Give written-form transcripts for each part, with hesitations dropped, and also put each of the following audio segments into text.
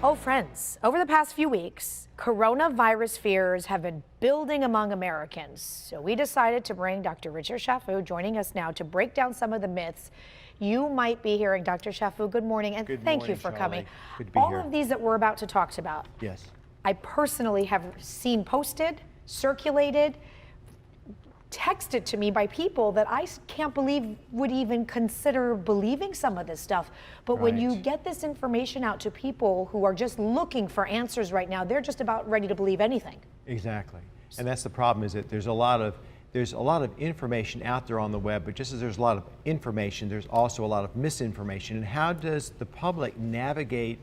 Oh, friends, over the past few weeks, coronavirus fears have been building among Americans. So we decided to bring Dr. Richard Chaffoo joining us now to break down some of the myths you might be hearing. Dr. Chaffoo, good morning, and thank you for coming. Good to be All here. of these that we're about to talk about, Yes. I personally have seen posted, circulated, texted to me by people that I can't believe would even consider believing some of this stuff. But when you Right. get this information out to people who are just looking for answers right now, they're just about ready to believe anything. Exactly. And that's the problem, is that there's a lot of information out there on the web, but just as there's a lot of information, there's also a lot of misinformation. And how does the public navigate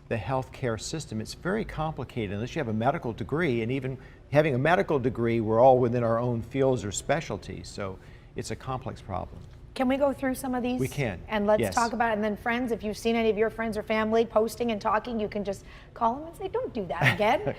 the healthcare system? It's very complicated unless you have a medical degree, and even having a medical degree, we're all within our own fields or specialties, so it's a complex problem. Can we go through some of these? We can. And let's Yes. talk about it. And then friends, if you've seen any of your friends or family posting and talking, you can just call them and say, don't do that again.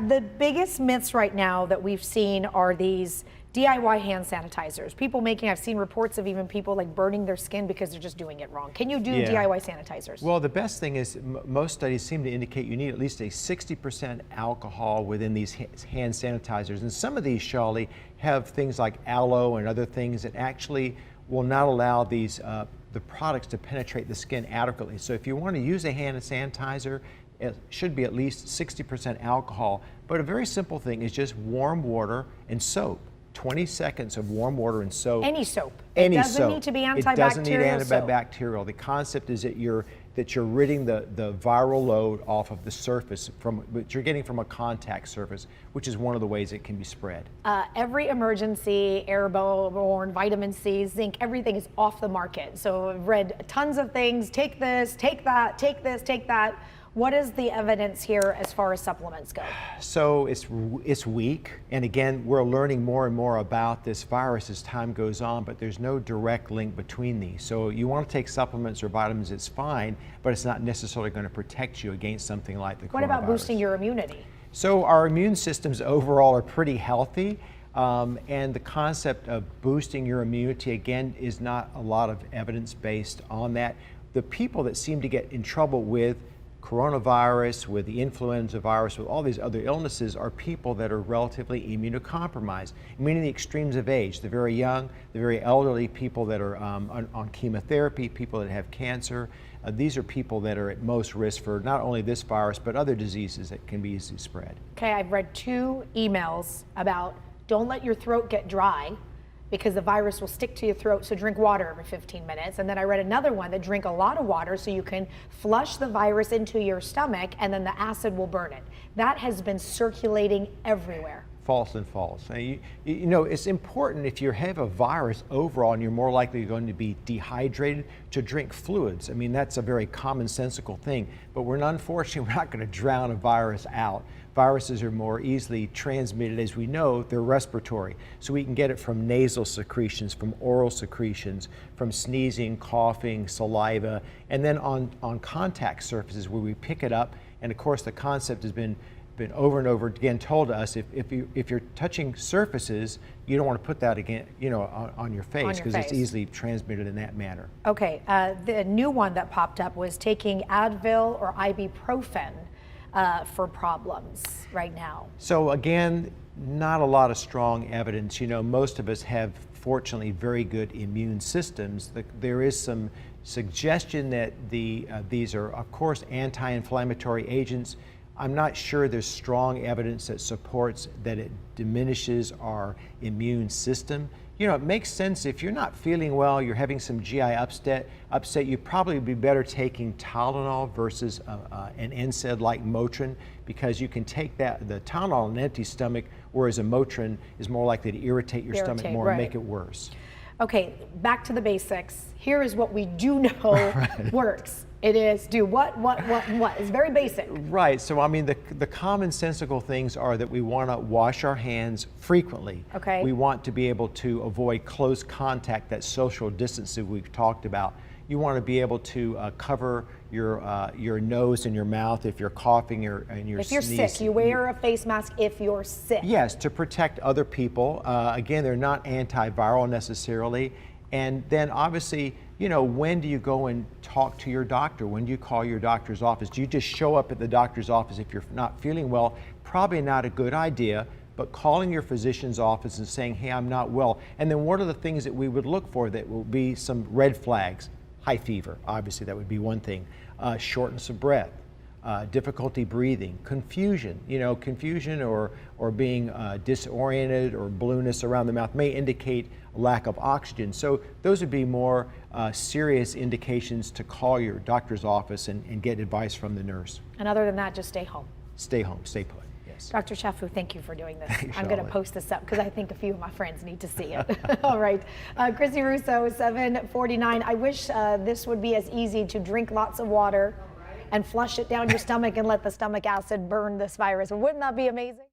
The biggest myths right now that we've seen are these DIY hand sanitizers. People making, I've seen reports of even people like burning their skin because they're just doing it wrong. Can you do Yeah. DIY sanitizers? Well, the best thing is most studies seem to indicate you need at least a 60% alcohol within these hand sanitizers. And some of these, Shally, have things like aloe and other things that actually will not allow these the products to penetrate the skin adequately. So if you want to use a hand sanitizer, it should be at least 60% alcohol. But a very simple thing is just warm water and soap. 20 seconds of warm water and soap. Any soap. Any it doesn't soap. need to be It antibacterial. doesn't need soap. antibacterial. The concept is that you're ridding the viral load off of the surface that you're getting from a contact surface, which is one of the ways it can be spread. Every emergency, airborne, vitamin C, zinc, everything is off the market. So I've read tons of things. Take this, take that, take this, take that. What is the evidence here as far as supplements go? So it's weak, and again, we're learning more and more about this virus as time goes on, but there's no direct link between these. So you want to take supplements or vitamins, it's fine, but it's not necessarily going to protect you against something like the coronavirus. What about boosting your immunity? So our immune systems overall are pretty healthy, and the concept of boosting your immunity, again, is not a lot of evidence based on that. The people that seem to get in trouble with coronavirus, with the influenza virus, with all these other illnesses, are people that are relatively immunocompromised, meaning the extremes of age, the very young, the very elderly, people that are on chemotherapy, people that have cancer. These are people that are at most risk for not only this virus, but other diseases that can be easily spread. Okay, I've read 2 emails about don't let your throat get dry because the virus will stick to your throat, so drink water every 15 minutes. And then I read another one that drink a lot of water so you can flush the virus into your stomach and then the acid will burn it. That has been circulating everywhere. False and false. You know, it's important if you have a virus overall and you're more likely going to be dehydrated to drink fluids. I mean, that's a very commonsensical thing, but unfortunately, we're not going to drown a virus out. Viruses are more easily transmitted, as we know, they're respiratory. So we can get it from nasal secretions, from oral secretions, from sneezing, coughing, saliva, and then on contact surfaces where we pick it up. And of course, the concept has been over and over again told to us, if you're touching surfaces, you don't want to put that again, you know, on your face, because it's easily transmitted in that manner. Okay, the new one that popped up was taking Advil or ibuprofen for problems right now. So again, not a lot of strong evidence. You know, most of us have, fortunately, very good immune systems. There is some suggestion that these are, of course, anti-inflammatory agents. I'm not sure there's strong evidence that supports that it diminishes our immune system. You know, it makes sense if you're not feeling well, you're having some GI upset, you'd probably be better taking Tylenol versus an NSAID like Motrin, because you can take the Tylenol on an empty stomach, whereas a Motrin is more likely to irritate your stomach more and make it worse. Okay, back to the basics. Here is what we do know works. It is do what. It's very basic. Right, so I mean the commonsensical things are that we want to wash our hands frequently. Okay. We want to be able to avoid close contact, that social distancing we've talked about. You want to be able to cover your nose and your mouth if you're coughing and you're sneezing. If you're sick, you wear a face mask if you're sick. Yes, to protect other people. Again, they're not antiviral necessarily. And then obviously, you know, when do you go and talk to your doctor? When do you call your doctor's office? Do you just show up at the doctor's office if you're not feeling well? Probably not a good idea, but calling your physician's office and saying, hey, I'm not well. And then what are the things that we would look for that will be some red flags? High fever, obviously, that would be one thing. Shortness of breath. Difficulty breathing, confusion, you know, confusion or being disoriented or blueness around the mouth may indicate a lack of oxygen. So those would be more serious indications to call your doctor's office and get advice from the nurse. And other than that, just stay home. Stay home, stay put, yes. Dr. Chaffoo, thank you for doing this. Thanks, I'm going to Shally. post this up because I think a few of my friends need to see it. All right. Chrissy Russo, 749. I wish this would be as easy to drink lots of water and flush it down your stomach and let the stomach acid burn this virus. Wouldn't that be amazing?